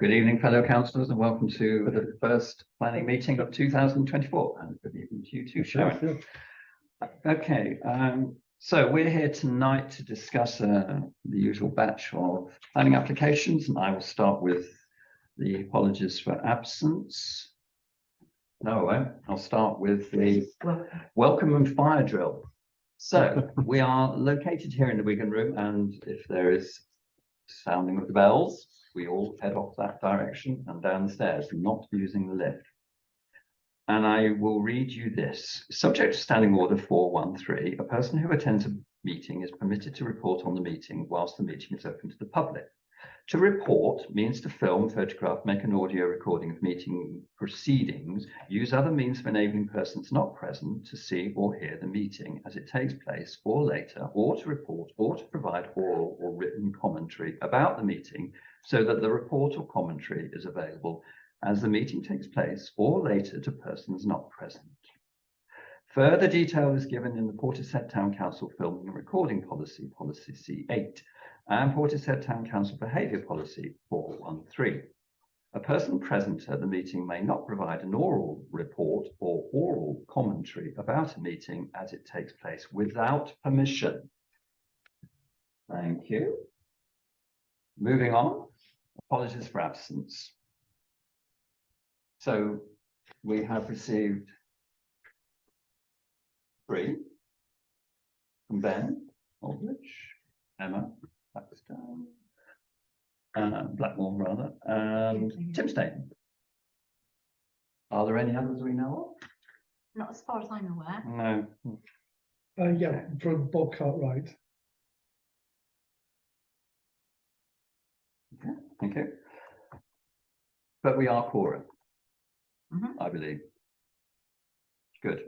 Good evening, fellow councillors, and welcome to the first planning meeting of 2024. And good evening to you too, Sharon. Okay, so we're here tonight to discuss the usual batch of planning applications, and I will start with the apologies for absence. No, I won't. I'll start with the welcome and fire drill. So we are located here in the Wigan Room, and if there is sounding of the bells, we all head off that direction and down the stairs, not using the lift. And I will read you this. Subject to Standing Order 413, a person who attends a meeting is permitted to report on the meeting whilst the meeting is open to the public. To report means to film, photograph, make an audio recording of meeting proceedings, use other means of enabling persons not present to see or hear the meeting as it takes place or later, or to report or to provide oral or written commentary about the meeting so that the report or commentary is available as the meeting takes place or later to persons not present. Further detail is given in the Portishead Town Council Filming and Recording Policy, Policy C8, and Portishead Town Council Behaviour Policy 413. A person present at the meeting may not provide an oral report or oral commentary about a meeting as it takes place without permission. Thank you. Moving on, apologies for absence. So we have received 3 from Ben Aldrich, Emma Blackmore rather, and Tim Staten. Are there any others we know of? Not as far as I'm aware. No. Yeah, from Bob Cartwright. Okay, thank you. But we are quorum, I believe. Good.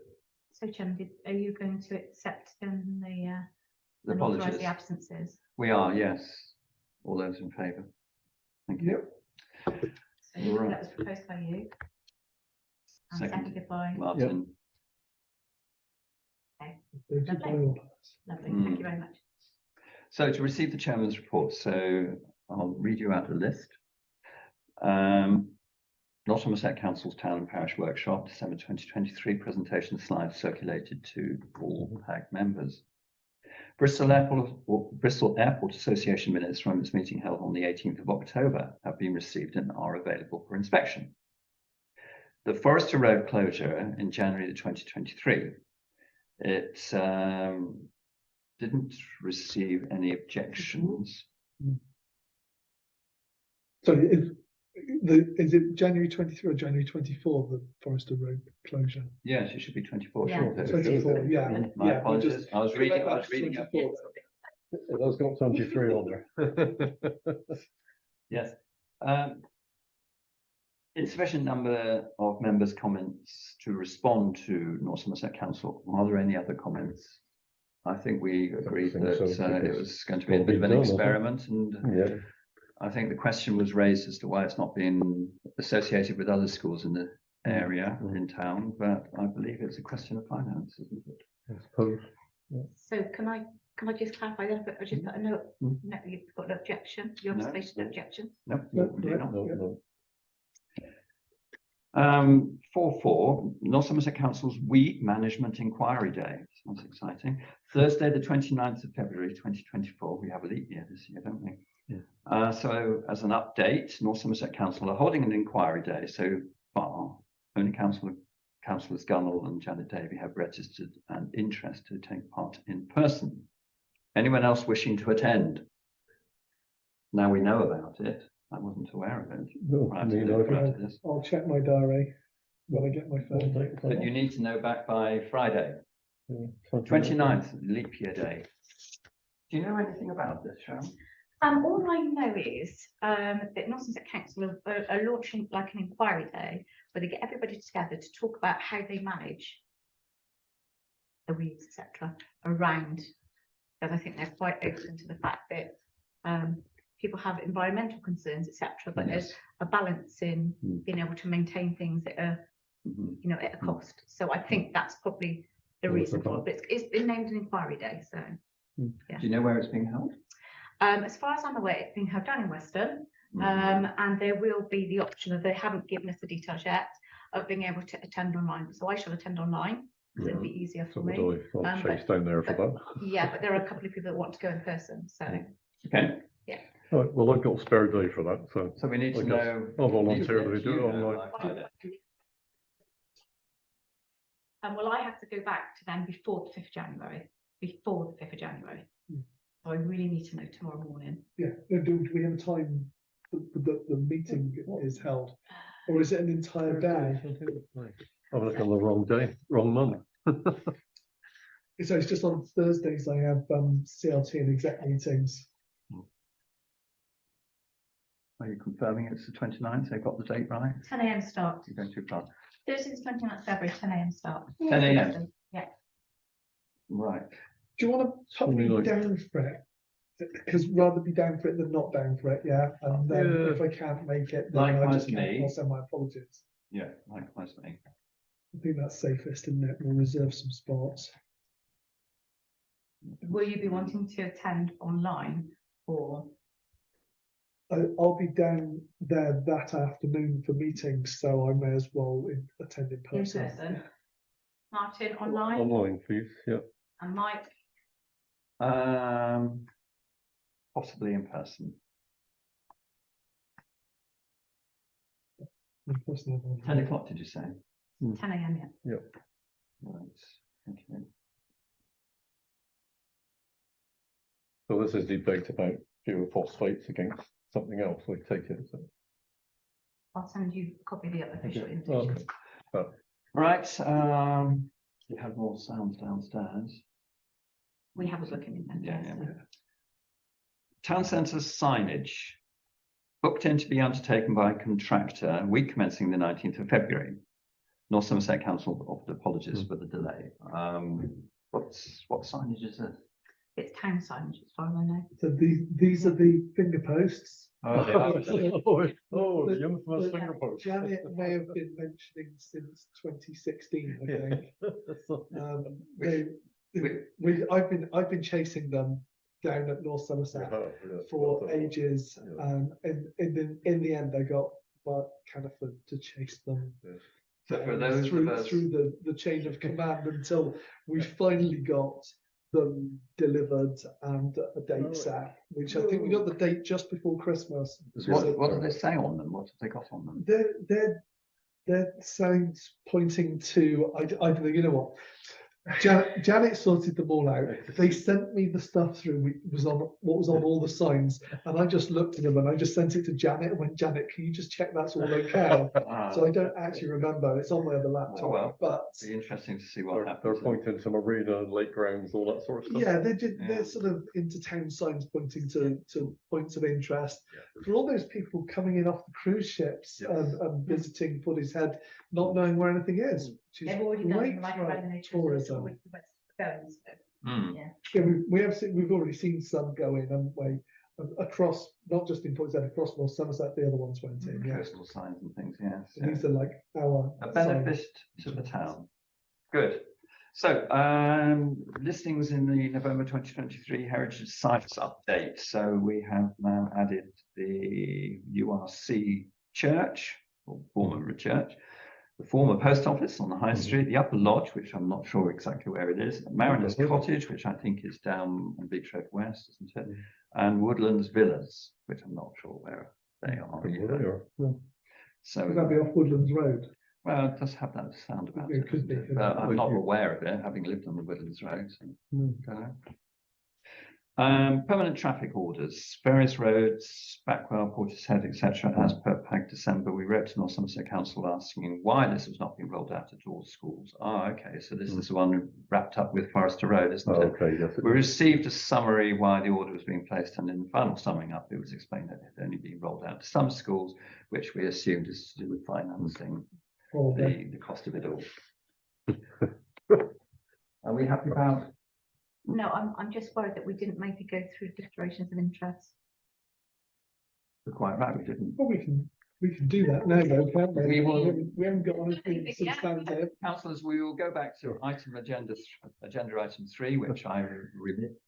So, Chairman, are you going to accept then the apologies? The absences? We are, yes. All those in favour? Thank you. So Right. that was proposed by you. And seconded by Martin. Okay. Lovely. Thank you very much. So to receive the chairman's report, so I'll read you out the list. Somerset Council's Town and Parish Workshop, December 2023, presentation slides circulated to all PAG members. Bristol Airport Association minutes from its meeting held on the 18th of October have been received and are available for inspection. The Forester Road closure in January 2023, it didn't receive any objections. Sorry, is it January 23 or January 24, the Forester Road closure? Yes, it should be 24. Yeah. Short 24, yeah. My apologies. I was reading up. That's got 23 on there. Yes. Insufficient number of members' comments to respond to North Somerset Council. Are there any other comments? I think we agreed that it was going to be a bit of an experiment, and I think the question was raised as to why it's not been associated with other schools in the area in town, but I believe it's a question of finance, isn't it? I suppose. Yeah. So can I just clarify that? I just put a note. No, you've got no objection. Your observation, no objection. No, No. 4.4, North Somerset Council's WE Management Inquiry Day. Sounds exciting. Thursday, the 29th of February 2024. We have a leap year this year, don't we? Yeah. So as an update, North Somerset Council are holding an inquiry day. So far, only Councillors Gunnell and Janet Davey have registered an interest to take part in person. Anyone else wishing to attend? Now we know about it. I wasn't aware of it. No, I'll check my diary when I get my phone. But you need to know back by Friday. 29th, leap year day. Do you know anything about this, Sharon? All I know is that North Somerset Council are launching like an inquiry day where they get everybody together to talk about how they manage the weeds, etc. around. But I think they're quite open to the fact that people have environmental concerns, etc. But there's a balance in being able to maintain things that are, at a cost. So I think that's probably the reason for it. But it's been named an inquiry day. So, Do you know where it's being held? As far as I'm aware, it's being held down in Weston. And there will be the option of, they haven't given us the details yet, of being able to attend online. So I shall attend online, because it'll be easier for So me. would I. I'll chase down there for that. Yeah, but there are a couple of people that want to go in person, so. Okay, All right, well, I've got a spare day for that, so so we need to I guess know. I'll volunteer to you do it know, online. like Friday. And will I have to go back to them before the 5th of January? Before the 5th of January? Hmm. So I really need to know tomorrow morning. Yeah, no, do we have a time the meeting is held? Or is it an entire day? I'm looking on the wrong day, wrong month. So it's just on Thursdays I have CLT and exec meetings. Are you confirming it's the 29th? They've got the date right? 10 a.m. start. You're going too far. Thursday the 29th of February, 10 a.m. start. 10 a.m. Yeah. Right. Do you want to put me Something like- down for it? Because rather be down for it than not down for it, yeah. And then Yeah. if I can't make it, then I Likewise just can't. me. I'll send my apologies. Yeah, likewise me. I think that's safest, isn't it? We'll reserve some spots. Will you be wanting to attend online or? I'll be down there that afternoon for meetings, so I may as well attend in In person. person? Martin, online, Online, please, yeah. and Mike, Possibly in person. In person, I won't. 10 o'clock, did you say? 10 a.m. yeah. Right. Okay. So this is debate about phosphates against something else, I take it. So. I'll send you a copy of the official Okay. invitation. Right. We have more sounds downstairs. We have a booking in Yeah, there. yeah. Town centre signage booked in to be undertaken by a contractor week commencing the 19th of February. North Somerset Council offered apologies for the delay. What signage is it? It's town signage as far as I know. So these are the finger posts. Oh, they are. Oh, The- the infamous the- finger post. Janet may have been mentioning since 2016, I think. I've been chasing them down at North Somerset for ages, and in the end, I got Mark Caniford to chase them So for those through of us, the chain of command until we finally got them delivered and a date set, which I think we got the date just before Christmas. what do they say on them? What have they got on them? They're signs pointing to I don't know. You know what? Janet sorted them all out. They sent me the stuff through what was on all the signs, and I just looked at them and I just sent it to Janet and went, Janet, can you just check that's all okay? So I don't actually remember. It's on my other laptop. Oh, well. But It'd be interesting to see what They're happens. pointing to marina and lake grounds, all that sort of stuff. yeah, Yeah. they're sort of into town signs pointing to points of interest. For all those people coming in off the cruise ships and visiting Portishead, not knowing where anything is, which is They've already great done like for around the nature tourism. with the West Goes. Hmm. Yeah. Yeah, we've already seen some go in, haven't we? Across, not just in Portishead, across North Somerset, the other ones went in. Yeah, Coastal signs and things, yes. and these are like our A signs. benefit to the town. Good. So, listings in the November 2023 Heritage Sites update. So we have now added the URC Church, or former church, the former post office on the High Street, the Upper Lodge, which I'm not sure exactly where it is, Mariners Cottage, which I think is down on Beach Road West, isn't it? And Woodlands Villas, which I'm not sure where they are either. So, Would that be off Woodlands Road? well, it does have that sound about It it. could doesn't be. But I'm not Like you. aware of it, having lived on the Woodlands Road. So, Hmm. don't know. Permanent traffic orders, various roads, Backwell, Portishead, etc. As per PAG December, we wrote to North Somerset Council asking why this was not being rolled out at all schools. Oh, okay, so this is the one wrapped up with Forester Road, isn't it? Okay, yes. We received a summary why the order was being placed, and in the final summing up, it was explained that it had only been rolled out to some schools, which we assumed is to do with financing Probably. the cost of it all. Are we happy about? No, I'm just worried that we didn't maybe go through declarations of interest. We're quite right, we didn't. Well, we can do that now, though, can't we? We will- We haven't got anything Yeah. substantive. Councillors, we will go back to agenda item 3, which I remit,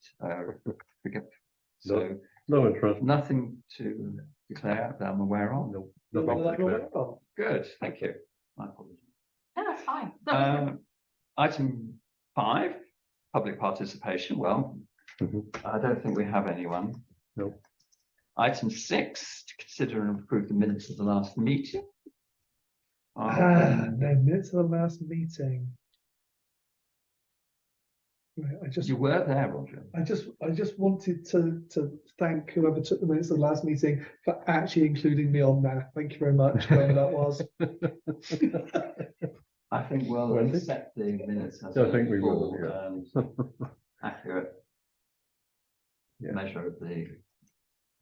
forget. So No interest. nothing to declare that I'm aware of? No, Well, nothing that to declare. we're on. Good, thank you. My apologies. No, that's fine. Item 5, public participation. Well, Mhm. I don't think we have anyone. No. Item 6, to consider and approve the minutes of the last meeting. No, minutes of the last meeting. Right, You were there, Roger. I just wanted to thank whoever took the minutes of the last meeting for actually including me on there. Thank you very much, whoever that was. I think we'll Wendy? accept the minutes as Yeah, I think we will, full yeah. and accurate Yeah. measure of the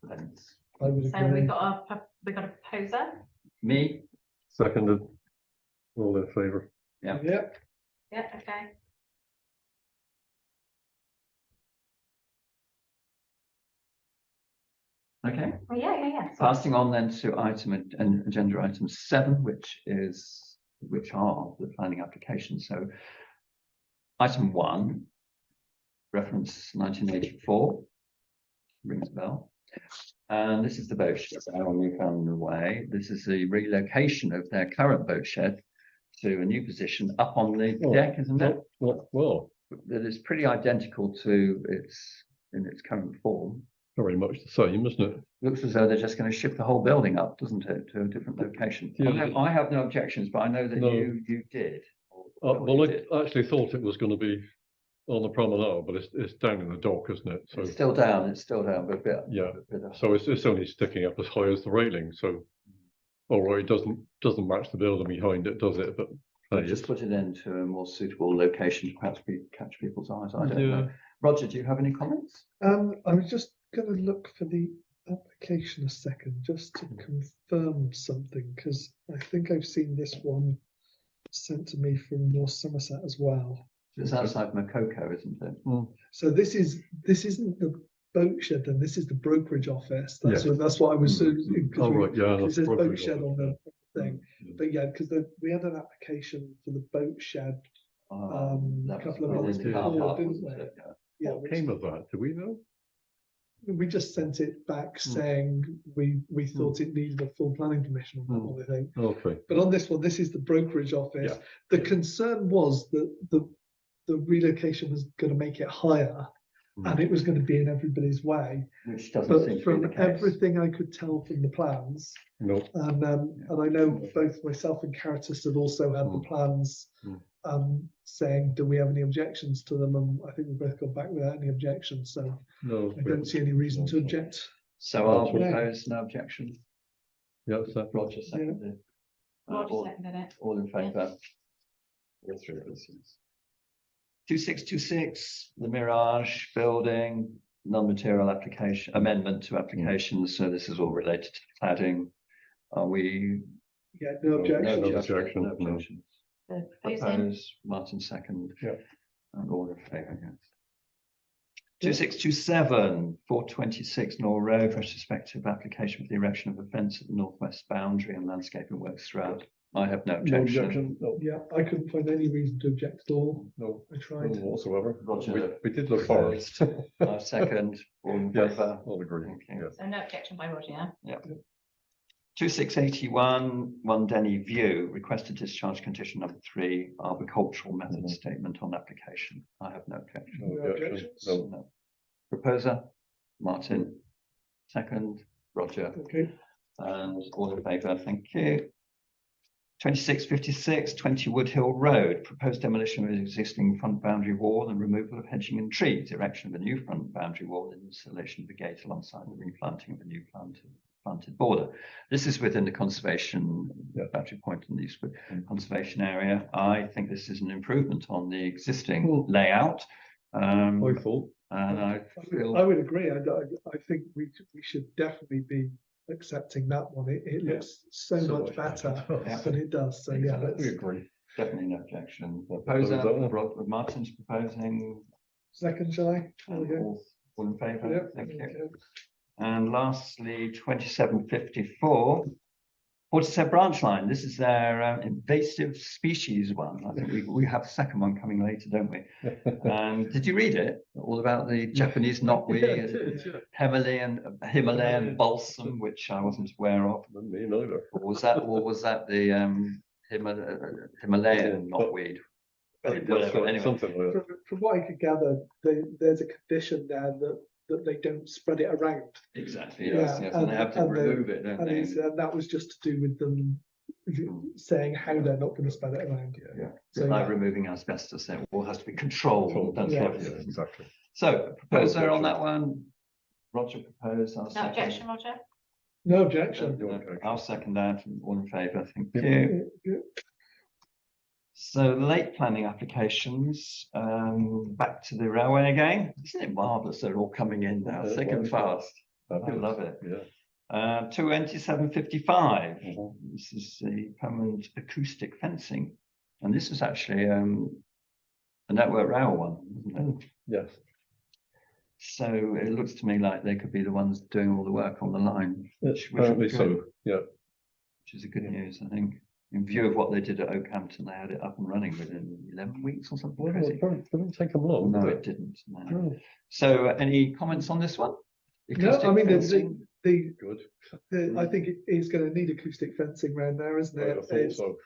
lengths. I would So agree. we got a proposer. Me, Seconded. All in favour? Yeah. Yeah, Yeah, okay. okay. Oh, yeah. Passing on then to agenda item 7, which are the planning applications. So item 1, reference 1984, rings a bell. And this is the boat shed on Newfoundland Way. This is the relocation of their current boat shed to a new position up on the Oh, deck, isn't it? Well, That is pretty identical to its current form. very much the same, isn't it? Looks as though they're just going to shift the whole building up, doesn't it, to a different location? Yeah. I have no objections, but I know that No. you did. Well, I actually thought it was going to be on the promenade, but it's down in the dock, isn't it? So It's still down, but a bit. Yeah. a bit of- so it's only sticking up as high as the railing. So, all right, it doesn't match the building behind it, does it? But But just put it into a more suitable location to perhaps catch people's eyes. I don't know. Roger, do you have any comments? I was just going to look for the application a second, just to confirm something, because I think I've seen this one sent to me from North Somerset as well. It's outside Makoko, isn't it? So this isn't the boat shed, then this is the brokerage office. That's Yeah. that's what I was. Mm. Because Oh right, yeah. it that's says boat brokerage shed on office, the thing, but yeah, because we had an application for the boat shed. A That couple of was minutes in the car before, park, didn't wasn't we? it? Yeah. Yeah, What came of that? Do we know? we just sent it back saying we thought it needed a full planning permission on that one, I think. Okay. But on this one, this is the brokerage office. The concern was that the relocation was going to make it higher, and it was going to be in everybody's way. Which doesn't seem But to be from the case. everything I could tell from the plans, No. and I know both myself and Caritas have also had the plans saying, do we have any objections to them? And I think we've both gone back without any objections. So No. I don't see any reason to object. So I'll Yeah. propose no objection. Yeah, so Roger seconded. Roger seconded it. All in favour? All three of us, yes. 2626, the Mirage building, non-material application, amendment to applications. So this is all related to cladding. Are we? Yeah, no objection. no objection, No no. objections. The proposing. Propose, Martin second. Yeah. And all in favour, yes. 2627, 426 North Road, retrospective application for the erection of a fence at the northwest boundary and landscaping works throughout. I have no no objection. objection. No. Yeah, I couldn't find any reason to object at all. No. I tried. None whatsoever. Roger. We did look hard. Second, all in Yes, favour. all agree. Thank you. Yes. So no objection by Roger, yeah? 2681, One Denny View, requested discharge condition number 3, arboricultural method statement on application. I have no objection. No No objection. objections? No. No. Proposer, Martin, second, Roger, Okay. and all in favour, thank you. 2656, 20 Wood Hill Road, proposed demolition of an existing front boundary wall and removal of hedging and trees, erection of a new front boundary wall and installation of a gate alongside the replanting of a new planted border. This is within the conservation boundary point in the Eastwood conservation area. I think this is an improvement on the existing layout. I thought. And I feel I would agree. I think we should definitely be accepting that one. It looks so much better Yeah. than it does. So yeah, let's We agree. definitely no objection. Proposer, Martin's proposing. second, shall I? There we go. All in favour? Yep. Thank you. And lastly, 2754, Portishead branch line, this is their invasive species one. I think we have a second one coming later, don't we? Did you read it? All about the Japanese knotweed, Himalayan balsam, which I wasn't aware of. Me neither. Or was that the Himalayan knotweed? Whatever, anyway. Something like that. From what I could gather, there's a condition there that they don't spread it around. Exactly. Yes, and they have to remove it, don't they? And that was just to do with them saying how they're not going to spread it around. Yeah. So Like removing asbestos, it all has to be controlled. Don't Yeah. you? Exactly. So, proposer on that one. Roger proposed. I'll No second. objection, Roger? No objection. I'll second that. All in favour. Thank you. So late planning applications, back to the railway again. Isn't it marvellous? They're all coming in now, thick and fast. I love it. Yeah. 22755. Mhm. This is the permanent acoustic fencing. And this is actually a Network Rail one, isn't it? Yes. So it looks to me like they could be the ones doing all the work on the line, which Apparently is so. good, Yeah. which is a good news, I think. In view of what they did at Oakhampton, they had it up and running within 11 weeks or something Well, crazy. it didn't take them long. No, did it didn't. No. No. So, any comments on this one? No, I mean, Acoustic fencing? Good. I think it is going to need acoustic fencing around there, isn't I it? thought It's- so.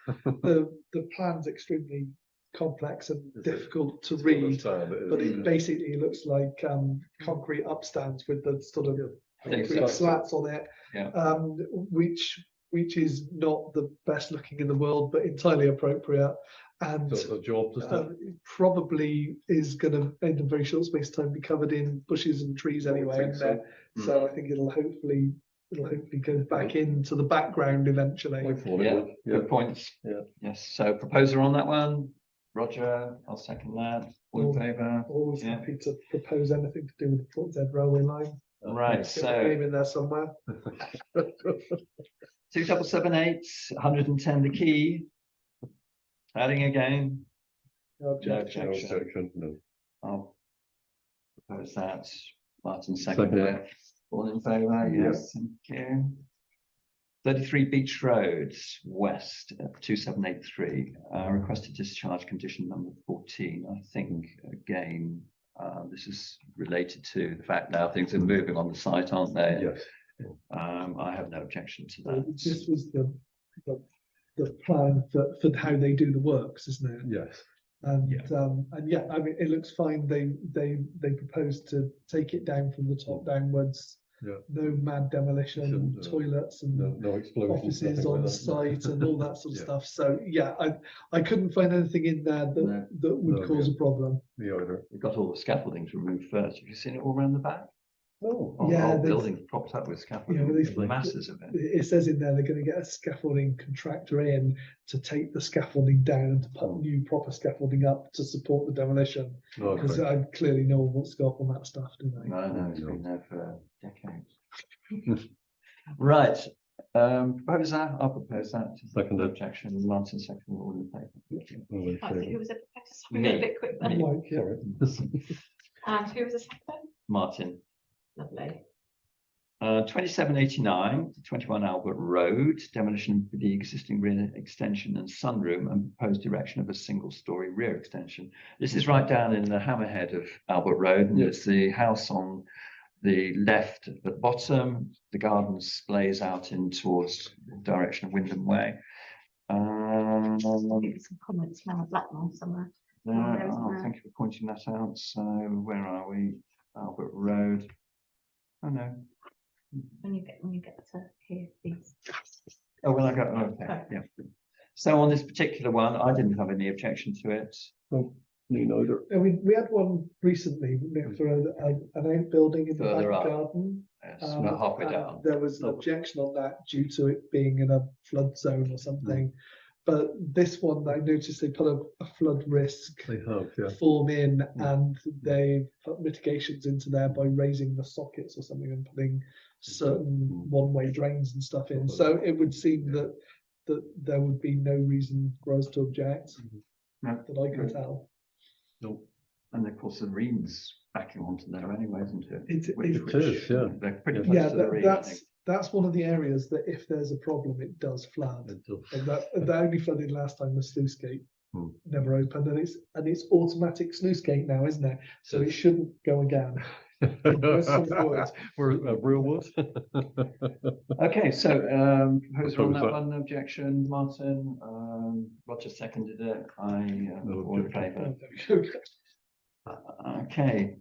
the plan's extremely complex and Is it? difficult to To read, understand but it it basically looks like concrete upstands with the sort of think concrete so. slats on it, Yeah. which is not the best looking in the world, but entirely appropriate, and does the job, doesn't it? probably is going to, in a very short space of time, be covered in bushes and trees anyway. think And so. so I think it'll hopefully go back into the background eventually. I thought it Yeah, would. Yeah. good points. Yeah. Yes, so proposer on that one. Roger, I'll second that. All in favour? Always Yeah. happy to propose anything to do with the Portishead railway line. Right, Get my name so in there somewhere. 2778, 110 the key. Adding again. No objection. No objection, no. I'll propose that. Martin Second seconded it. All in favour? Yeah. Yes, thank you. 33 Beach Road, West, 2783. Requested discharge condition number 14. I think, again, this is related to the fact now things are moving on the site, aren't they? Yes. I have no objection to Well, that. This was the plan for how they do the works, isn't it? Yes. And yeah, I mean, it looks fine. They proposed to take it down from the top downwards. Yeah. No mad demolition, Shouldn't, toilets and No explosions. offices nothing like on that. site and all that sort of Yeah. stuff. So yeah, I couldn't find anything in there No. that would No, cause yeah. a problem. Me either. We've got all the scaffolding to remove first. Have you seen it all around the back? No. Oh, Yeah, the whole there's- building's propped up with scaffolding, Yeah, well, masses of it. It says in there they're going to get a scaffolding contractor in to take the scaffolding down and to put new proper scaffolding up to support the demolition. No, Because okay. clearly no one wants to go up on that stuff, do they? No, it's No. been there for decades. Right, proposer, I'll propose that. Seconded. Objection, Martin second, all in favour. Thank you. All in Right, so who favour. was the proposer? Sorry, Me. a bit quick I'm then. like, yeah. Sorry. And who was the second? Martin. Lovely. 2789, 21 Albert Road, demolition for the existing rear extension and sunroom and proposed erection of a single-storey rear extension. This is right down in the hammerhead of Albert Road, and Yeah. it's the house on the left at the bottom. The garden splays out in towards the direction of Wyndham Way. Give some comments now, Blackmore somewhere. there, isn't there? Thank you for pointing that out. So where are we? Albert Road. Oh no. When you get to hear these. Oh, well, I got, okay, Sorry. yeah. So on this particular one, I didn't have any objection to it. Me neither. I mean, we had one recently for an outbuilding in the Further back up. garden. Yes, about halfway And down. There was an objection on that due to it being in a flood zone or something. But this one, I noticed they put a flood risk They have, yeah. form in, and they put mitigations into there by raising the sockets or something and putting certain one-way drains and stuff in. So it would seem that there would be no reason for us to object No. that I can tell. No. And of course, the Reed's backing onto there anyway, isn't it? It Which- is, which- is, yeah. They're pretty Yeah. close yeah, to the Reed, I think. that's one of the areas that if there's a problem, it does flood. It does. And that only flooded last time the sluice gate Hmm. never opened, and it's automatic sluice gate now, isn't it? So it shouldn't go again. There's some wood. We're real wood. Okay, so proposal on Oppose that that. one, objection, Martin, Roger seconded it, all in favour. Okay.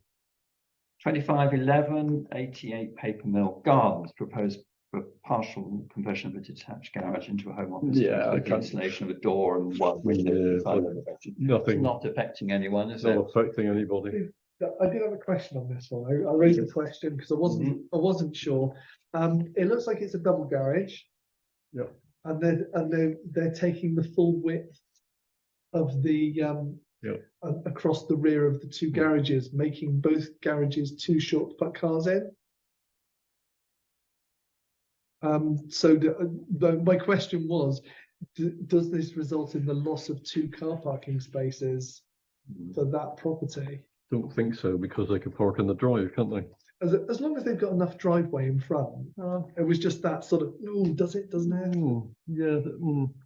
2511, 88 Paper Mill Gardens, proposed for partial conversion of a detached garage into a home office. Yeah, I with the can't- installation of a door and one window. Yeah, inside of it. It's Nothing, not affecting anyone, is not it? affecting anybody. I did have a question on this one. I raised a question because I wasn't sure. It looks like it's a double garage. Yeah. And they're taking the full width of the across the rear of the two garages, making both garages too short to put cars in. So my question was, does this result in the loss of 2 car parking spaces for that property? Don't think so, because they could park in the drive, can't they? As long as they've got enough driveway in front. It was just that sort of, does it, doesn't it? Yeah.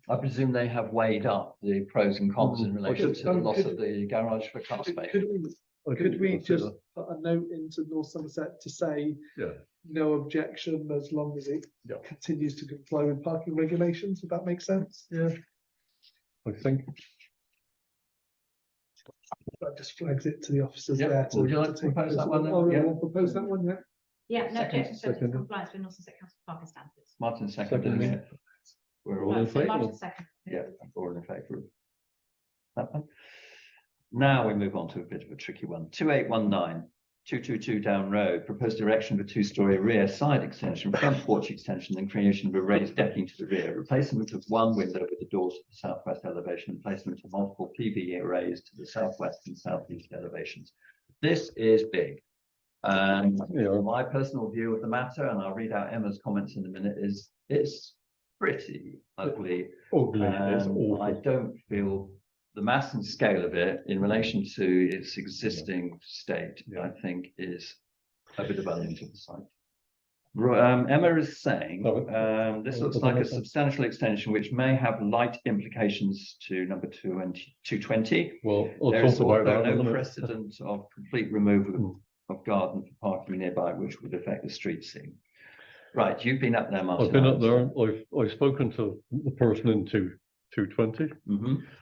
I presume they have weighed up the pros and cons in relation to the loss of the garage for car space. Could we just put a note into North Somerset to say no objection as long as it continues to comply with parking regulations? Would that make sense? Yeah. I think. That just flags it to the officers Yeah. there. Would you like to take propose that one then? Oh, yeah, Yeah. we'll propose that one, yeah. Yeah, no Second. objection, so it's Second. compliance with North Somerset Council parking standards. Martin seconded Second. it. We're All all in Right, so favour? Martin second. Yeah, all in favour of that one. Now we move on to a bit of a tricky one. 2819, 222 Down Road, proposed erection of a 2-storey rear side extension, front porch extension, and creation of a raised decking to the rear, replacement of one window with the doors to the southwest elevation, and placement of multiple PV arrays to the southwest and southeast elevations. This is big. My personal view of the matter, and I'll read out Emma's comments in a minute, is it's pretty ugly. Ugly. It's I awful. don't feel the mass and scale of it in relation to its existing state, I think, is a bit of onion to the site. Emma is saying this looks like a substantial extension which may have light implications to number 220. Well, I'll There is talk about that in a no minute. precedent of complete removal of garden for parking nearby, which would affect the street scene. Right, you've been up there, Martin. I've been up there. I've spoken to the person in 220.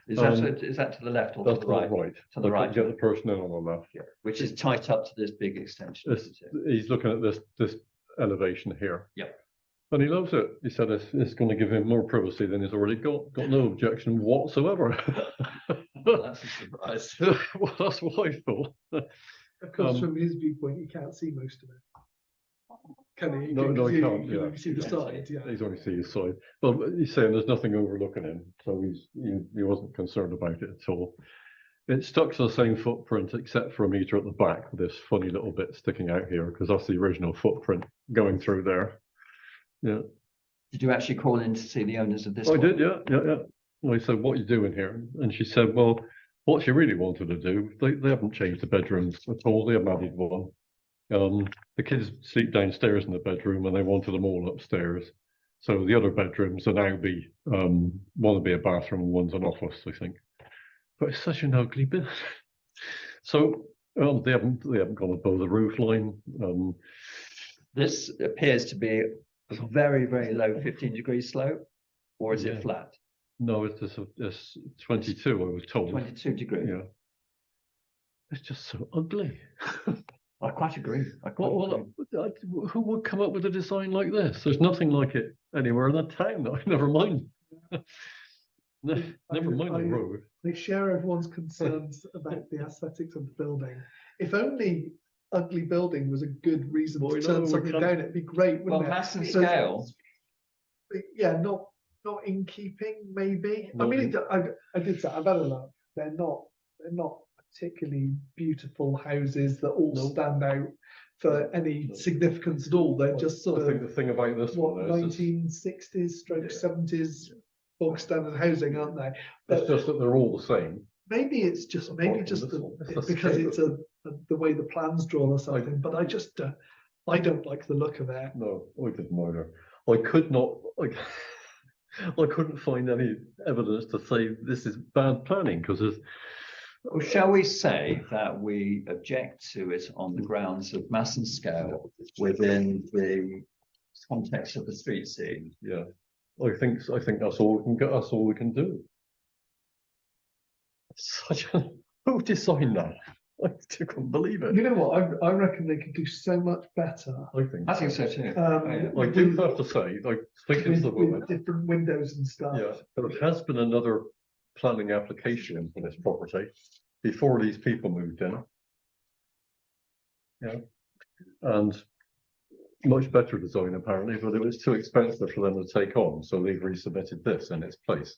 Is that to the left or to That's the right? right. To the right. Get the person in on the left. Yeah, which is tight up to this big extension. Isn't it? He's looking at this elevation here. Yep. And he loves it. He said it's going to give him more privacy than he's already got. Got no objection whatsoever. Well, that's a surprise. Well, that's what I thought. Of course, from his viewpoint, you can't see most of it. Can he? No, he can't. You Yeah. can see the side, yeah. He's only see his side. Well, he's saying there's nothing overlooking him, so he wasn't concerned about it at all. It's stuck to the same footprint except for a metre at the back with this funny little bit sticking out here because that's the original footprint going through there. Yeah. Did you actually call in to see the owners of this? I one? did, yeah. And I said, "What are you doing here?" And she said, "Well, what she really wanted to do, they haven't changed the bedrooms at all. They haven't added one. The kids sleep downstairs in the bedroom, and they wanted them all upstairs. So the other bedrooms will now be one will be a bathroom and one's an office, I think. But it's such an ugly bit. So they haven't gone above the roof line. This appears to be a very, very low 15-degree slope, or is Yeah. it flat? No, it's 22. I was told. 22 degree. Yeah. It's just so ugly. I quite agree. Who would come up with a design like this? There's nothing like it anywhere in the town. Never mind. Never mind the road. They share everyone's concerns about the aesthetics of the building. If only ugly building was a good reason Well, to we know turn we something can't- down, it'd be great, Well, wouldn't it? mass and So- scale. Yeah, not in keeping, maybe. I Not mean, in- I did say I've had a look. They're not particularly beautiful houses that all No. stand out for any significance at all. They're just sort I think of the thing about this what one is 1960s stroke Yeah. 70s bog standard housing, aren't they? it's But just that they're all the same. maybe it's just Apart from it's this one. because it's the way the plan's drawn or something. But I just I don't like the look of it. No, I didn't either. I could not, like, I couldn't find any evidence to say this is bad planning because there's, Or shall we say that we object to it on the grounds of mass and scale within the context of the street scene? yeah, I think that's all we can get. That's all we can do. Such a who designed that? I still can't believe it. You know what? I reckon they could do so much better. I think so too. I do have to say, I think it's the with word. different windows and stuff. Yeah, there has been another planning application for this property before these people moved in. Yeah, and much better design apparently, but it was too expensive for them to take on, so they've resubmitted this in its place.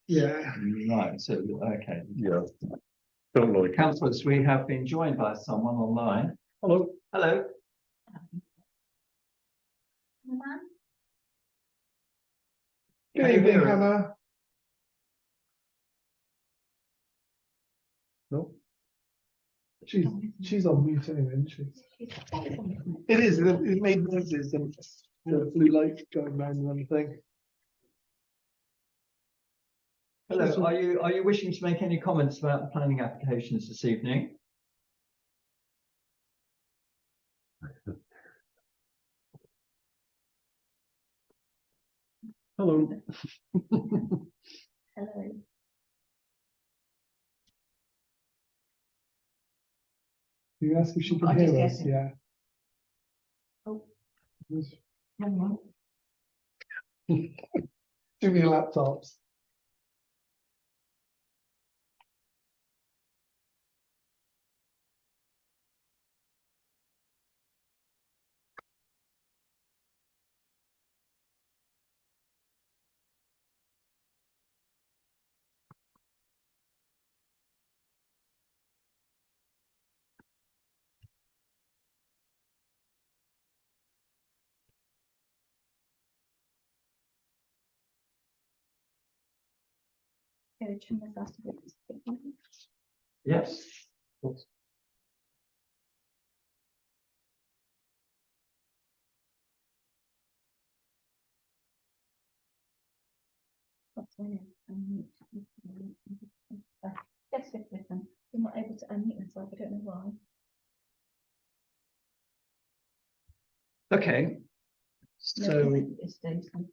Yeah. Right, so, okay. Yeah, don't like it. Councillors, we have been joined by someone online. Hello. Hello. Good Can you evening, hear us? Hannah. No. She's on mute anyway, isn't she? It is. It made noises and the blue light going round and everything. Hello, are you wishing to make any comments about the planning applications this evening? Hello. Hello. You ask if she can I hear just us. guessing. Yeah. Oh. Yes. Hang on. Too many laptops. Okay, turn this last bit. Yes. What's my name? Yes, listen. I'm not able to unmute myself. I don't know why. Okay. So,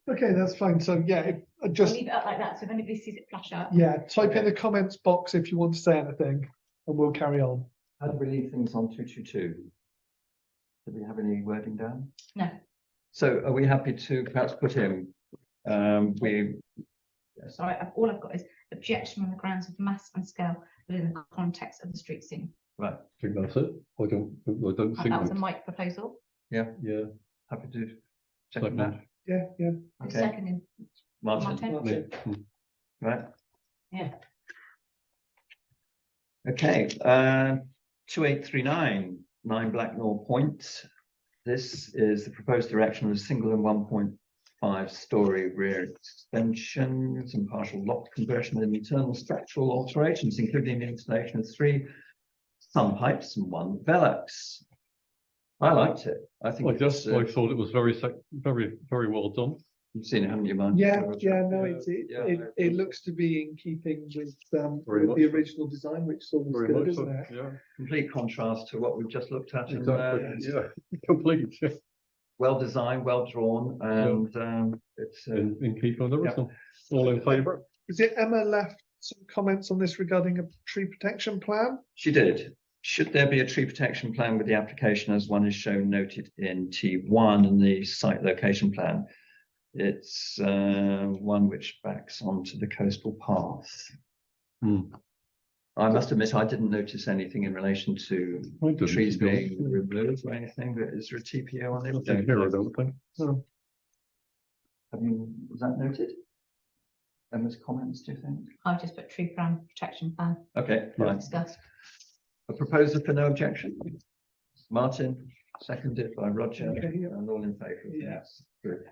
Okay, that's fine. So yeah, I'll just leave it up like that, so if anybody sees it flash up. yeah, type in Okay. the comments box if you want to say anything, and we'll carry on. how do we leave things on 222? Do we have any wording down? No. So are we happy to perhaps put in, Sorry, all I've got is objection on the grounds of mass and scale within the context of the street scene. right, I think that's it. I don't And think that was a that- Mike proposal. yeah. happy to second that? Yeah, yeah. Who's Okay, seconding? Martin, Martin? me. right? Yeah. Okay, 2839, 9 Blacknall Point. This is the proposed erection of a single and 1.5 story rear extension, some partial loft conversion and internal structural alterations, including the installation of 3 sun pipes and 1 Velux. I liked it. I think I thought it was very well done. you've seen it, haven't you, Martin? Yeah, no, Yeah, it looks to be in keeping with Very with much the so. original design, which is always Very good, much isn't so. it? Yeah, Complete contrast to what we've just looked at. And, exactly. Yeah, complete. Yeah. well designed, well drawn, and it's In keeping with everything. All in favour? Is it Emma left some comments on this regarding a tree protection plan? she did. Should there be a tree protection plan with the application as one is shown noted in T1 and the site location plan? It's one which backs onto the coastal path. Hmm. I must admit, I didn't notice anything in relation to I didn't, trees to be honest. being removed or anything, but is there a TPO on Nothing it? here, I don't think. No. Was that noted? Emma's comments, do you think? I just put tree plan protection plan Okay, fine. discussed. A proposer for no objection? Martin, seconded by Roger, Okay, yeah. and all in favour? Yeah. Yes, good.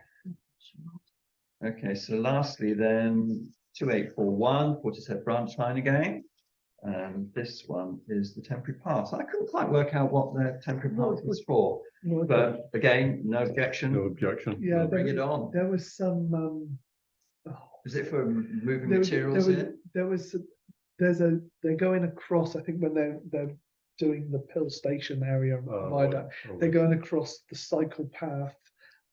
Okay, so lastly then, 2841, Portishead branch line again. And this one is the temporary path. I couldn't quite work out what the temporary path was for. But again, no objection. No objection. Yeah, Bring it on. there was some, Is it for moving there materials was, in? they're going across, I think when they're doing the Pill Station area and Viaduct, they're going across the cycle path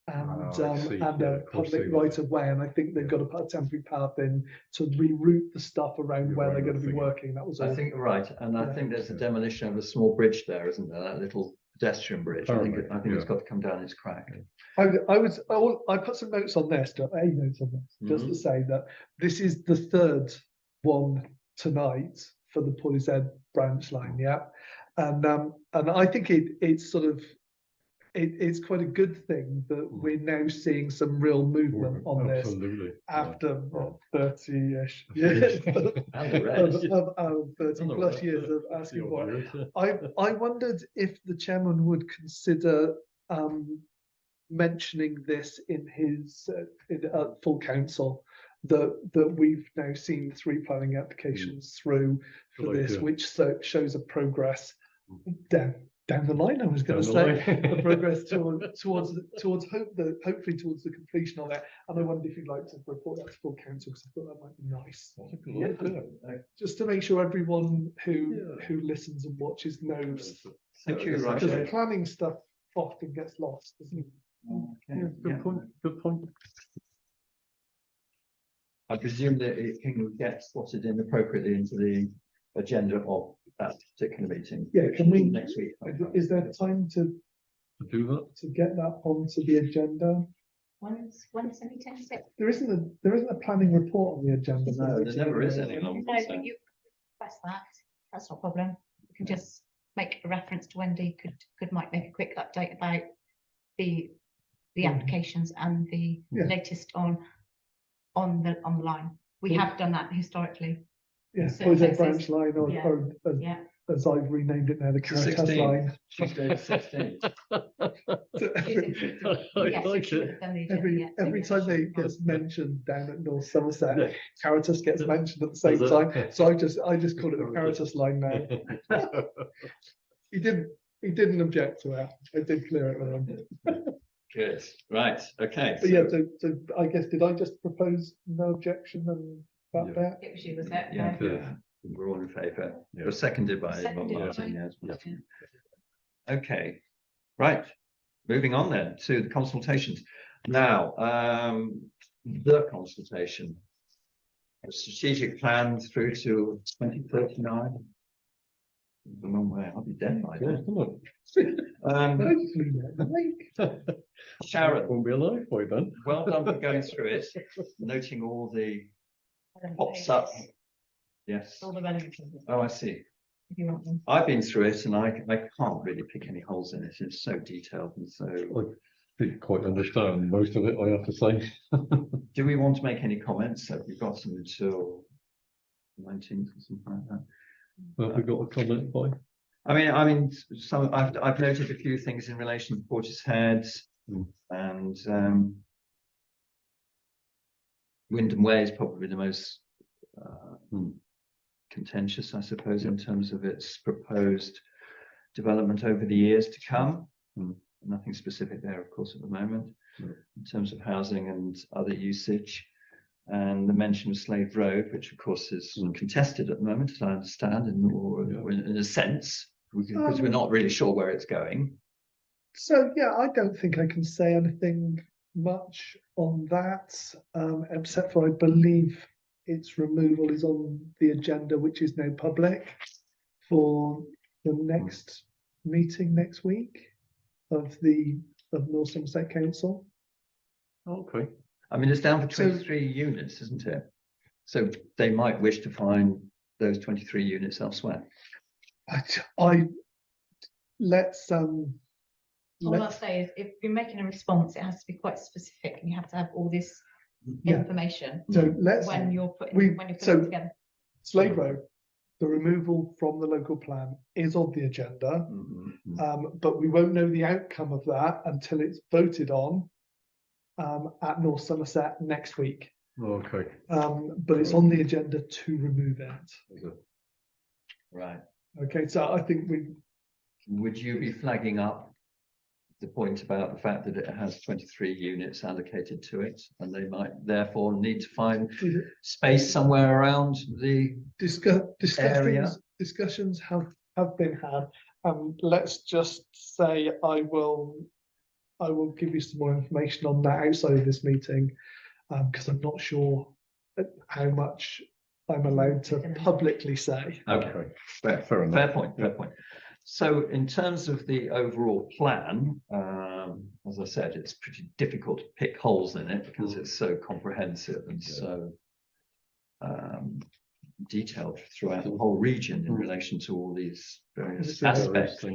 and I see. and Yeah, a of course public they will. right of way, and I think they've got to put a temporary path in to reroute the stuff around You're where right, they're going I to be think- working. That was all. I think you're right, and I Yeah. think there's a demolition of a small bridge there, isn't there? That little pedestrian bridge. I think Apparently, it's yeah. got to come down. It's cracked. I put some notes on this, just to say that this is the third one tonight for the Poised branch line, yeah, and I think it's sort of it's quite a good thing that we're now seeing some real movement on this Absolutely. after what, 30-ish years And the rest. of 30 plus years of asking for it. I wondered if the chairman would consider mentioning this in his full council, that we've now seen 3 planning applications through for Good this, idea. which shows a progress down the line. I was going to Down the say line. a progress towards hopefully towards the completion of it. And I wondered if you'd like to report that to full council, because I thought that might be nice. Just to make sure everyone who listens and watches knows. Thank you, Because Roger. planning stuff often gets lost, doesn't it? Okay, Good yeah. point. Good point. I presume that it can get slotted in appropriately into the agenda of that particular meeting. Yeah, can we- Next week. Is there time to To do that. get that onto the agenda? When's the meeting? Is it? There isn't a planning report on the agenda. for No, the there meeting, never is there. any longer. No, but you request that. That's not a problem. You can just make a reference to Wendy. Might make a quick update about the applications and the Yeah. latest on the line. We Yeah. have done that historically. Yeah, So Poised this branch is- line, or, yeah. or Yeah. as I've renamed it now, the Caritas 16th. line. Tuesday the 16th. So I Yes, like you it. have done the agenda yet, so every yes. time they gets mentioned down at North Somerset, Caritas gets Yeah. mentioned at the same Does it? time. So I just call it the Caritas line now. He didn't object to it. I did clear it with him. Good, right, okay. But yeah, so I guess, did I just propose no objection and Yeah. that? It was you, was it? Yeah, No. Yeah. we're all in favour. Yeah. It was seconded by Seconded Martin, by- yes. Okay, right, moving on then to the consultations. Now, the consultation. A strategic plan through to 2039. It's a long way, I'll be dead by then. Hopefully not. Sharon, Won't be alive by then. well done for going through it, noting all the pops up. Yes, All the relevant ones, oh, I see. if you want them. I've been through it and I can't really pick any holes in it. It's so detailed and so. I didn't quite understand most of it, I have to say. Do we want to make any comments? Have we got some until 19th or something like that? Have we got a comment by? I mean, some I've noted a few things in relation to Portishead and Wyndham Way is probably the most contentious, I suppose, in terms of its proposed development over the years to come. Nothing specific there, of course, at the moment, in terms of housing and other usage. And the mention of Slade Road, which of course is contested at the moment, as I understand, in a sense, because we're not really sure where it's going. So yeah, I don't think I can say anything much on that, except for I believe its removal is on the agenda, which is now public, for the next meeting next week of North Somerset Council. Okay. I mean, it's down for So- 23 units, isn't it? So they might wish to find those 23 units elsewhere. Let's All I'll say is if you're making a response, it has to be quite specific and you have to have all this Yeah. information so let's when you're putting we- it so- together. Slade Road. The removal from the local plan is on the agenda, but we won't know the outcome of that until it's voted on at North Somerset next week. Okay. But it's on the agenda to remove it. Right. Okay, so I think Would you be flagging up the point about the fact that it has 23 units allocated to it, and they might therefore need to find space somewhere around the area. Discussions have been had. Let's just say I will give you some more information on that outside of this meeting, because I'm not sure how much I'm allowed to publicly say. Okay, Fair enough. fair point, fair point. So in terms of the overall plan, as I said, it's pretty difficult to pick holes in it because it's so comprehensive and so detailed throughout the whole region in relation to all these various aspects.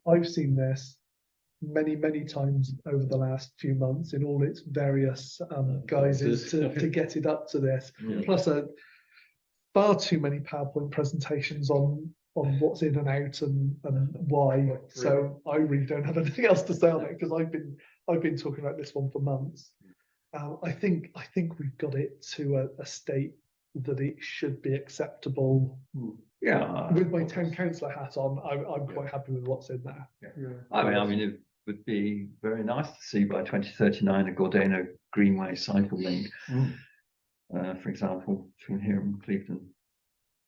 I've seen this many times over the last few months in all its various guises to get it up to this. Yeah. Plus, far too many PowerPoint presentations on what's in and out and why. So I really don't have anything else to say on it because I've been talking about this one for months. I think we've got it to a state that it should be acceptable. Yeah, With my town councillor hat on, I'm quite happy with what's in there. I mean, it would be very nice to see by 2039 a Gordano Greenway cycle link, for example, between here and Clevedon.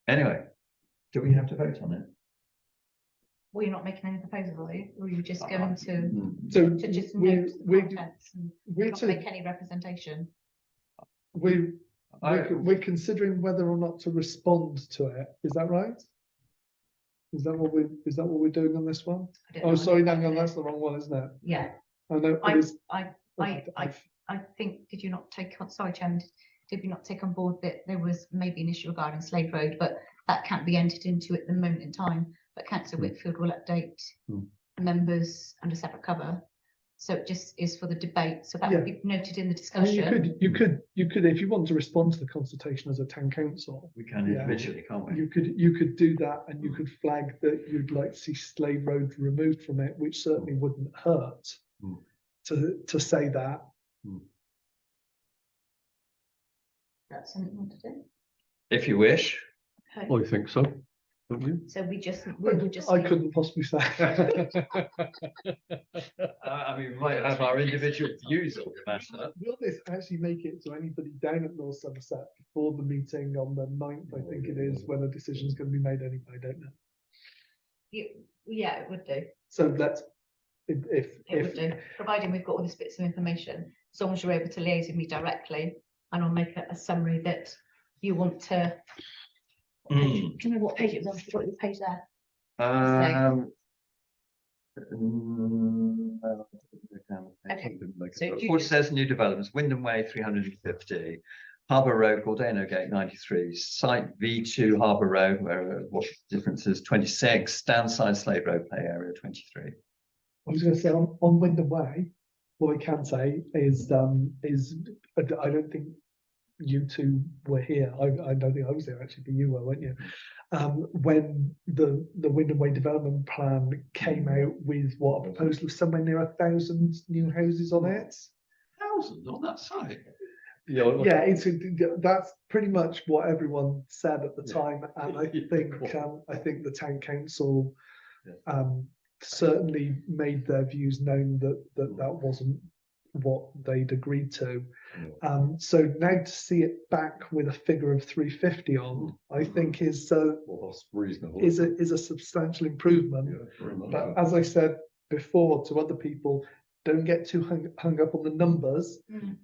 Anyway, do we have to vote on it? Well, you're not making any proposal, are you? Or are you just going to So just we note the contents and we're not make any representation? we're considering whether or not to respond to it. Is that right? Is that what we're doing on this one? I don't Oh, know. sorry, hang on, that's the wrong one, isn't it? Yeah, I know it is. I think, did you not take on, sorry, Chairman, did we not take on board that there was maybe an issue regarding Slade Road, but that can't be entered into at the moment in time, but Councillor Whitfield will update members under separate cover. So it just is for the debate, so that would be noted in the I mean, discussion. you could, if you want to respond to the consultation as a town council, We can individually, can't we? you could do that, and you could flag that you'd like to see Slade Road removed from it, which certainly wouldn't hurt to say that. That's something you want to do. If you wish. Okay. I think so. Don't you? So we would just. I couldn't possibly say. I mean, we might have our individual views on the matter. Will this actually make it to anybody down at North Somerset before the meeting on the 9th, I think it is, when a decision's going to be made anyway, I don't know. Yeah, it would do. So that's, It would do, providing we've got all these bits of information, as long as you're able to liaise with me directly, and I'll make a summary that you want to. Do you know what page it was on? What was the page there? Okay. So you What says new developments, Wyndham Way 350, Harbour Road, Gordano Gate 93, Site V2 Harbour Road, where what difference is 26, downside Slade Road Play Area 23. I was going to say on Wyndham Way, what I can say is I don't think you two were here. I don't think I was there actually, but you were, weren't you? When the Wyndham Way development plan came out with what a proposal of somewhere near 1,000 new houses on it. 1,000 on that site. Yeah, that's pretty much what everyone said at the time, and I think the town council certainly made their views known that wasn't what they'd agreed to. So now to see it back with a figure of 350 on, I think is that's reasonable. is a substantial improvement. But as I said before to other people, don't get too hung up on the numbers,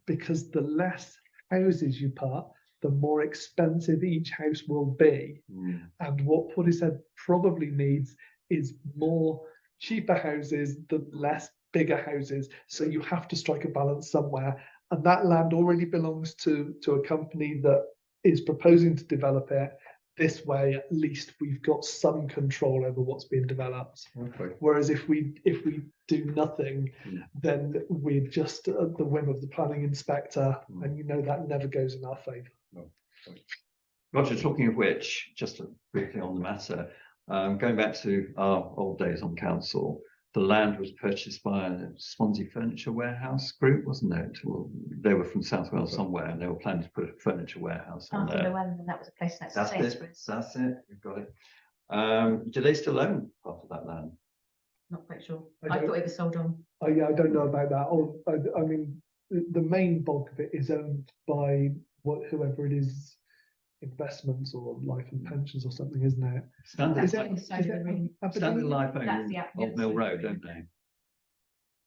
because the less houses you put, the more expensive each house will be. And what Portishead probably needs is more cheaper houses than less bigger houses. So you have to strike a balance somewhere. And that land already belongs to a company that is proposing to develop it. This way, at least we've got some control over what's being developed. Okay. Whereas if we do nothing, then we're just at the whim of the planning inspector, and you know that never goes in our favour. No. Roger, talking of which, just briefly on the matter, going back to our old days on council, the land was purchased by a Swansea Furniture Warehouse group, wasn't it? Well, they were from South Wales somewhere, and they were planning to put a furniture warehouse on there. And that was a place next to That's it. Sainsbury's. That's it. You've got it. Do they still own part of that land? Not quite sure. I I don't- thought it was sold on. Yeah, I don't know about that. Or, I mean, the main bulk of it is owned by whoever it is, investments or life and pensions or something, isn't it? Standard, Is That's it, on the side of the room. Standard Aberdeen? Life That's own the app- Old Mill Road, don't they?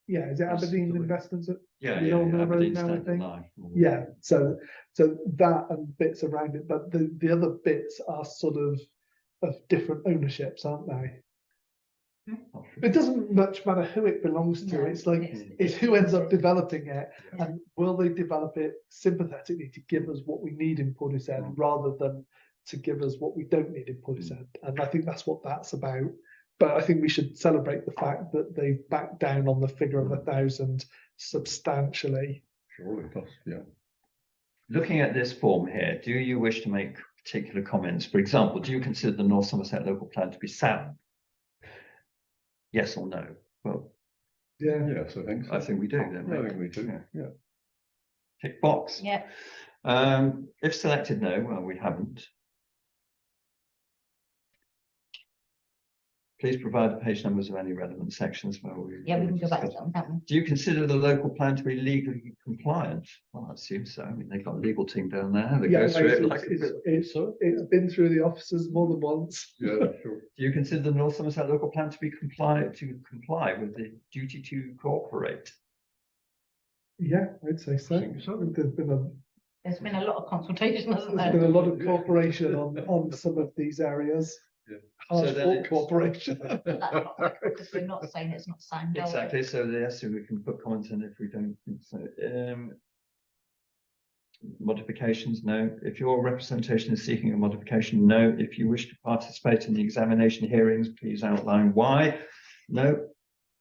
Yeah, is it That's Aberdeen the way- Investments? Yeah, The yeah, Old Mill Road Aberdeen now, I Standard think. Life. Yeah, so that and bits around it, but the other bits are sort of different ownerships, aren't they? It doesn't much matter who it belongs to. No, It's like it's who ends up developing it, and will they develop it sympathetically to give us what we need in Portishead rather than to give us what we don't need in Portishead? And I think that's what that's about. But I think we should celebrate the fact that they backed down on the figure of 1,000 substantially. Surely, that's, yeah. Looking at this form here, do you wish to make particular comments? For example, do you consider the North Somerset local plan to be sound? Yes or no? Well, Yeah. Yes, I think so. I think we do. Then, I think we do, yeah. Tick box. Yeah. If selected no, well, we haven't. Please provide the page numbers of any relevant sections where we. Yeah, we can go back to that one, can't we? Do you consider the local plan to be legally compliant? Well, I assume so. I mean, they've got a legal team down there that Yeah, goes no, through it's, it like. it's been through the offices more than once. Yeah, sure. Do you consider the North Somerset local plan to be comply with the duty to cooperate? Yeah, I'd say so. I think so. There's been a lot of consultation, hasn't There's been there? a lot of cooperation on some of these areas. Yeah. Hard So then fought it's- cooperation. That's not because we're not saying it's not signed. are we? Exactly. So yes, we can put comments in if we don't think so. Modifications, no. If your representation is seeking a modification, no. If you wish to participate in the examination hearings, please outline why. No.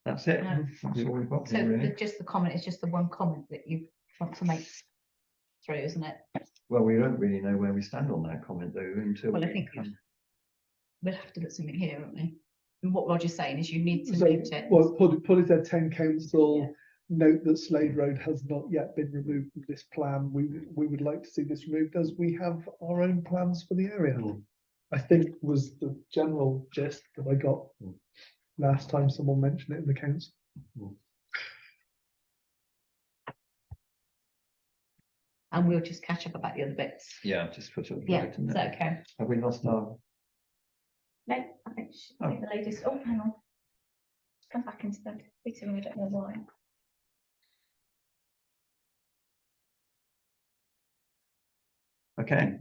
That's it. No. That's all we've got So here, really. just the comment is just the one comment that you want to make through, isn't it? Well, we don't really know where we stand on that comment though until. Well, I we think come- we'll have to put something here, won't we? And what Roger's saying is you need to So, note it. well, Portishead 10 Council Yeah. note that Slade Road has not yet been removed from this plan. We would like to see this removed as we have our own plans for the area. Mm. I think was the general gist that I got Mm. last time someone mentioned it in the council. And we'll just catch up about the other bits. Yeah, just put it. Yeah, right in is there. that okay? Have we lost our? No, I think the ladies, oh, hang on. Come back instead. Peter, I don't know why. Okay.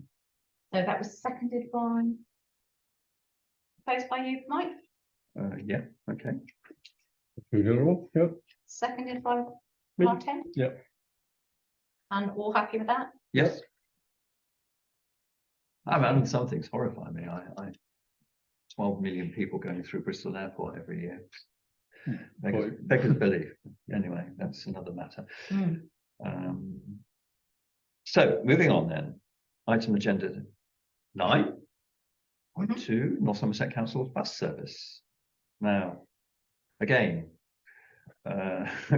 So that was seconded by. Proposed by you, Mike, Yeah. Okay. Who the other one? Yeah. seconded by Me. Martin. Yeah. And all happy with that? Yes. I mean, some things horrify me. I 12 million people going through Bristol Airport every year. Beggars belief. Anyway, that's another matter. Mm. So moving on then, item agenda 9. Point Mhm. 2, North Somerset Council's bus service. Now, again,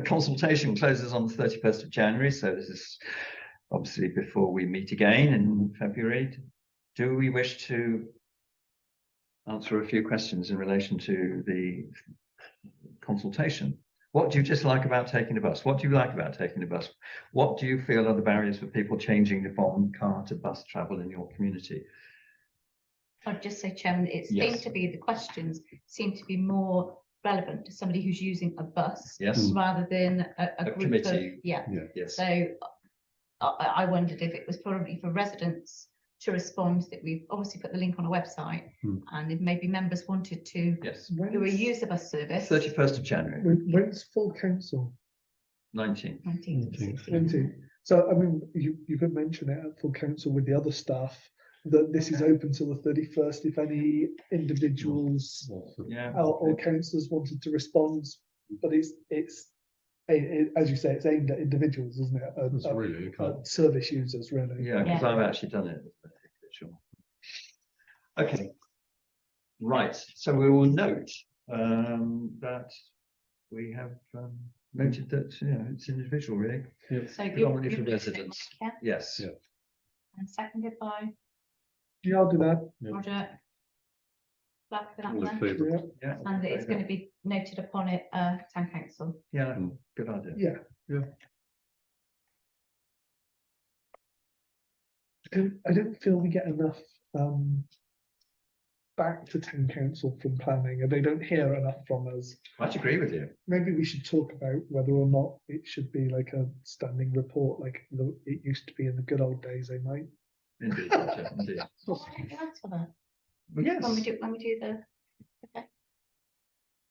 consultation closes on the 31st of January, so this is obviously before we meet again in February. Do we wish to answer a few questions in relation to the consultation? What do you dislike about taking a bus? What do you like about taking a bus? What do you feel are the barriers for people changing from car to bus travel in your community? I'd just say, Chairman, it Yes. seems to be the questions seem to be more relevant to somebody who's using a bus Yes. rather than a A group of, committee. yeah. Yes. So I wondered if it was probably for residents to respond, that we've obviously put the link on a website, Hmm. and if maybe members wanted to, Yes. who use the bus service. 31st of January, When's full council? 19th. 19th to 19th. 16th. So, I mean, you could mention it at full council with the other staff, that this is open till the 31st, if any individuals Yeah. or councillors wanted to respond, but it's as you say, it's aimed at individuals, isn't it? It's really, you can't. Service users, really. Yeah, because Yeah. I've actually done it. Sure. Okay. Right. So we will note that we have noted that it's individual, really. So you're Predominantly for you're residents. Yeah, Yes. Yeah. and seconded by Yeah, I'll do that. Yeah. Roger. like for that All in one. favour? Yeah, Yeah. And it's going to be noted upon it, town council. Yeah, Mm. good idea. yeah. I don't feel we get enough back to town council from planning, and they don't hear enough from us. I'd agree with you. Maybe we should talk about whether or not it should be like a standing report, like it used to be in the good old days. They might. Indeed, Roger, indeed. Thanks for that. Yes. When we do the, okay.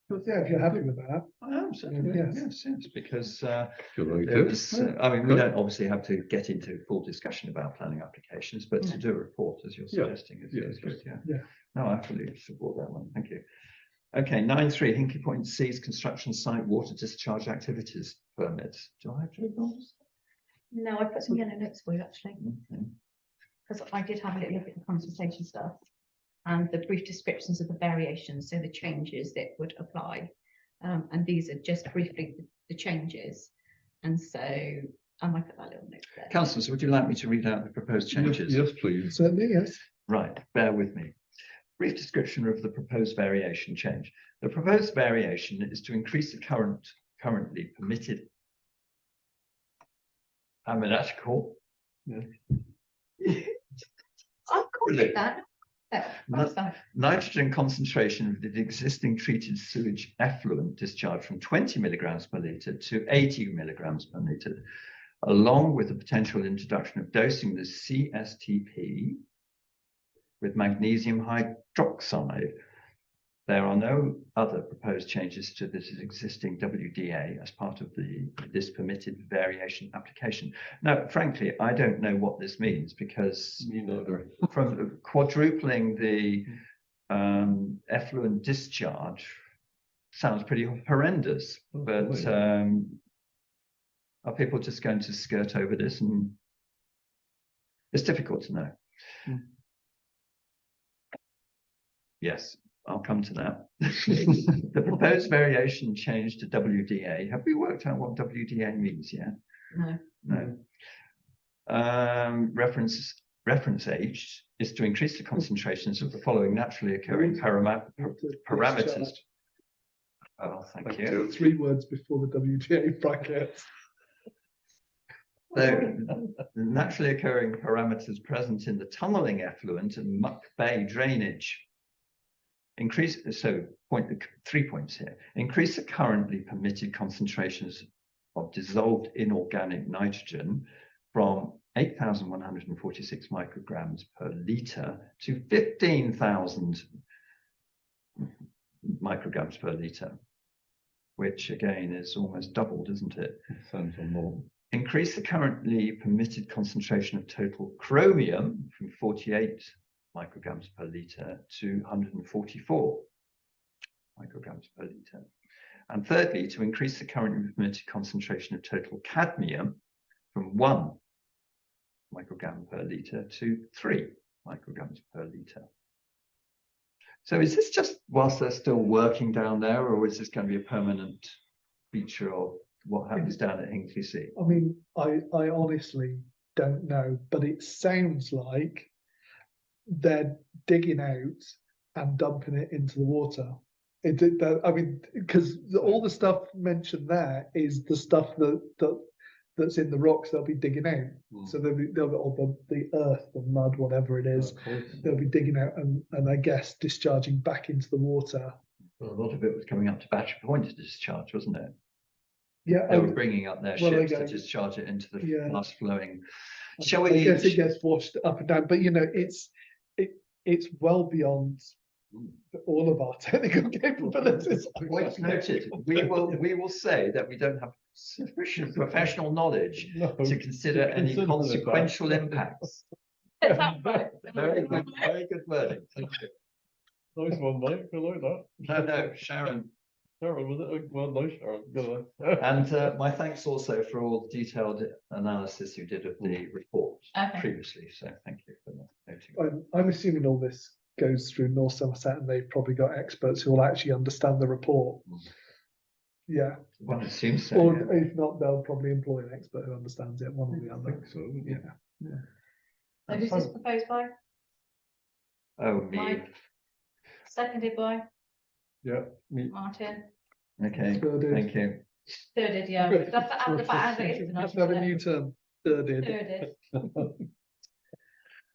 But yeah, if you're happy with that, I am certainly, Yes. yes, because Good idea. there was, I mean, we Good. don't obviously have to get into full discussion about planning applications, but to No. do a report, as you're Yeah. suggesting, is Yeah, is good, yeah. Yeah. No, I fully support that one, thank you. Okay, 9.3, Hinkley Point C's construction site water discharge activities permits. Do I have to ignore this? No, I put some yellow notes for you actually, Okay. because I did have a little look at the consultation stuff. And the brief descriptions of the variations, so the changes that would apply. And these are just briefly the changes. And so I might put that little note there. Councillors, would you like me to read out the proposed changes? Yes, please. certainly yes. Right, bear with me. Brief description of the proposed variation change. The proposed variation is to increase the currently permitted amenatical. I've called it that. No. Fine. Nitrogen concentration of the existing treated sewage effluent discharge from 20 milligrams per litre to 80 milligrams per litre, along with the potential introduction of dosing the CSTP with magnesium hydroxide. There are no other proposed changes to this existing WDA as part of this permitted variation application. Now, frankly, I don't know what this means because Me neither. from quadrupling the effluent discharge sounds pretty horrendous, but are people just going to skirt over this? And it's difficult to know. Mm. Yes, I'll come to that. The proposed variation change to WDA. Have we worked out what WDA means yet? No. No. Reference H is to increase the concentrations of the following naturally occurring parameters. Oh, thank you. 3 words before the WTA brackets. The naturally occurring parameters present in the tunneling effluent and muck bay drainage. Increase, so 3 points here. Increase the currently permitted concentrations of dissolved inorganic nitrogen from 8,146 micrograms per litre to 15,000 micrograms per litre, which again is almost doubled, isn't it? Sounds a lot. Increase the currently permitted concentration of total chromium from 48 micrograms per litre to 144 micrograms per litre. And thirdly, to increase the currently permitted concentration of total cadmium from 1 microgram per litre to 3 micrograms per litre. So is this just whilst they're still working down there, or is this going to be a permanent feature of what happens down at Hinkley C? I mean, I honestly don't know, but it sounds like they're digging out and dumping it into the water. I mean, because all the stuff mentioned there is the stuff that's in the rocks they'll be digging out. Mm. So they'll be all the earth, the mud, whatever it is, they'll be digging out and I guess discharging back into the water. Well, a lot of it was coming up to Battery Point to discharge, wasn't it? Yeah, They were bringing up their well, ships okay. to discharge it into the Yeah. fast flowing. Shall I we? guess it gets washed up and down, but you know, it's well beyond all of our technical capabilities. Point noted. We will say that we don't have sufficient professional knowledge No. to consider any Consider consequential that. impacts. Is that right? Very good wording. Thank you. Nice one, Mike. I like that. No, Sharon. Sharon, was it? Well, no, Sharon. Good. And my thanks also for all the detailed analysis you did of the report Okay. previously. So thank you for that. Noting. I'm assuming all this goes through North Somerset and they've probably got experts who will actually understand the report. Mm. Yeah. Well, it seems so. Or Yeah. if not, they'll probably employ an expert who understands it, one or the I other. think so. Yeah. So who's this proposed by? Oh, me. Mike. Seconded by Yeah. Me. Martin. Okay, Thirded. thank you. Thirded, yeah. That's the fact as it is Have tonight. to have a isn't it? new term. Thirded. Thirded.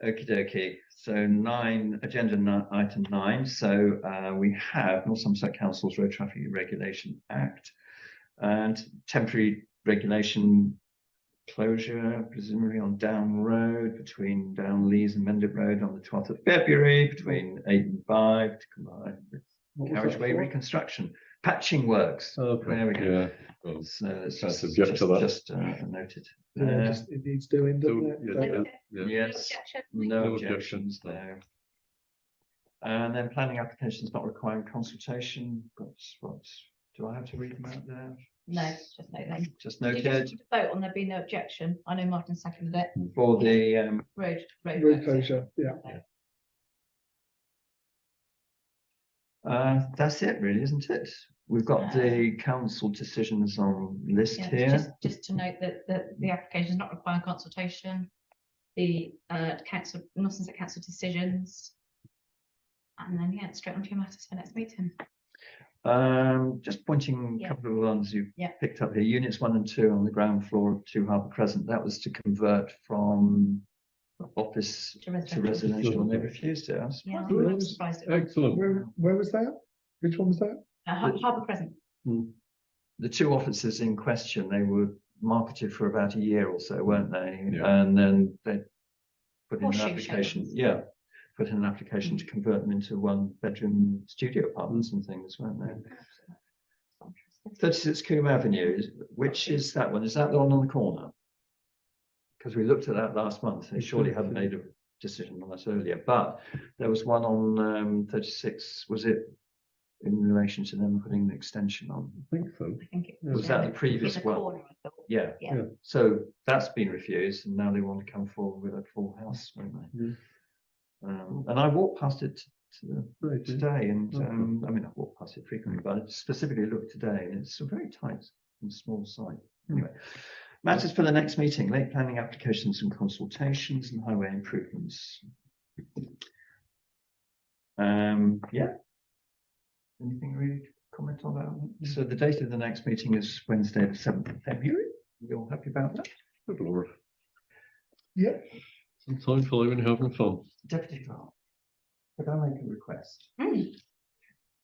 Okie dokie. So item 9. So we have North Somerset Council's Road Traffic Regulation Act and temporary regulation closure, presumably on Down Road between Down Lees and Mendip Road on the 12th of February between 8 and 5 to combine with What was that carriageway for? reconstruction, patching works. Okay. There we go. Yeah. Well, So it's Can't just, object to that. noted. Yeah, just, it needs doing, doesn't it? yeah, So- yeah. No Yes, objection? no No objections there. And then planning applications not requiring consultation. Do I have to read them out there? No, just note them. Just You noted just vote on there being no objection. I know Martin seconded it. for the Road Road works. closure, yeah. that's it really, isn't it? We've got the council decisions on list Yeah, here. just to note that the application is not requiring consultation. The council, North Somerset Council decisions. And then, yeah, straight on to your matters for next meeting. Just pointing a Yeah. couple of ones you've Yeah. picked up here. Units 1 and 2 on the ground floor of 2 Harbour Crescent. That was to convert from office To to residential, and they refused it. I was Yeah, surprised. I'm not surprised. At all. Excellent. Where was that? Which one was that? Harbour Crescent. The 2 offices in question, they were marketed for about a year or so, weren't they? Yeah. And then they put in an Horseshoe application, showrooms. yeah, put in an application to convert them into 1-bedroom studio apartments and things, weren't they? 36 Coombe Avenue, which is that one? Is that the one on the corner? Because we looked at that last month. They surely hadn't made a decision on that earlier, but there was one on 36. Was it in relation to them putting the extension on? I think so. I think it Was yeah, that the previous in the one? corner, I thought. Yeah. Yeah. So that's been refused, and now they want to come forward with a full house, won't they? Yeah. And I walked past it Right, yeah. today, and Okay. I mean, I walk past it frequently, but I specifically looked today, and it's a very tight and small site. Anyway, matters for the next meeting: late planning applications and consultations, and highway improvements. Yeah. Anything really to comment on that? So the date of the next meeting is Wednesday, the 7th of February. You all happy about that? Good Lord. Yeah. Some time for living and having fun. Deputy Clerk, could I make a request? Mm.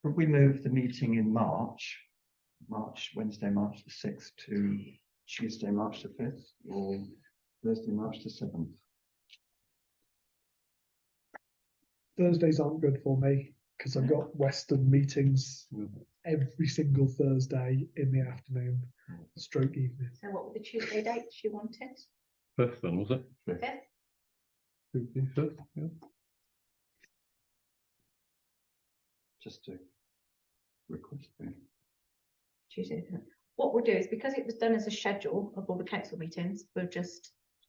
Could we move the meeting in Wednesday, March the 6th to Tuesday, March the 5th, or Thursday, March the 7th? Thursdays aren't good for me because I've got Western meetings every single Thursday in the afternoon, stroke evening. So what were the Tuesday dates you wanted? Fifth then, was it? Fifth? Tuesday, fifth, yeah. Just to request. Tuesday. the 5th. What we'll do is, because it was done as a schedule of all the council meetings,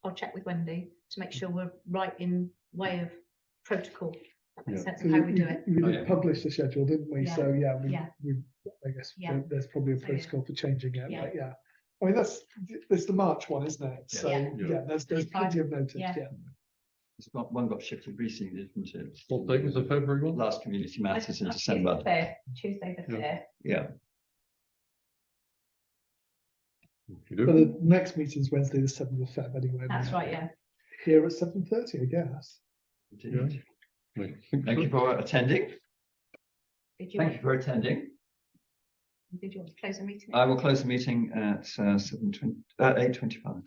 I'll check with Wendy to make sure we're right in way of protocol. That makes Yeah. sense of how we do it. We Oh, did yeah. publish the schedule, didn't we? Yeah. So yeah, Yeah. I guess Yeah. there's probably a So, yeah. protocol for changing it. Yeah. But yeah, I mean there's the March one, isn't it? So Yeah. yeah, there's It's fine. plenty of notice. Yeah. Yeah. One got shifted recently, didn't it? What date was the February one? Last community matters in That's December. Tuesday the Yeah. 5th. Yeah. You do. But the next meeting's Wednesday, the 7th of Feb. Anyway, That's right, yeah. Here at 7:30, I guess. Indeed. I think Thank so. you for attending. Did you Thank you want, for attending. did you want to close the meeting? I will close the meeting at 8:25.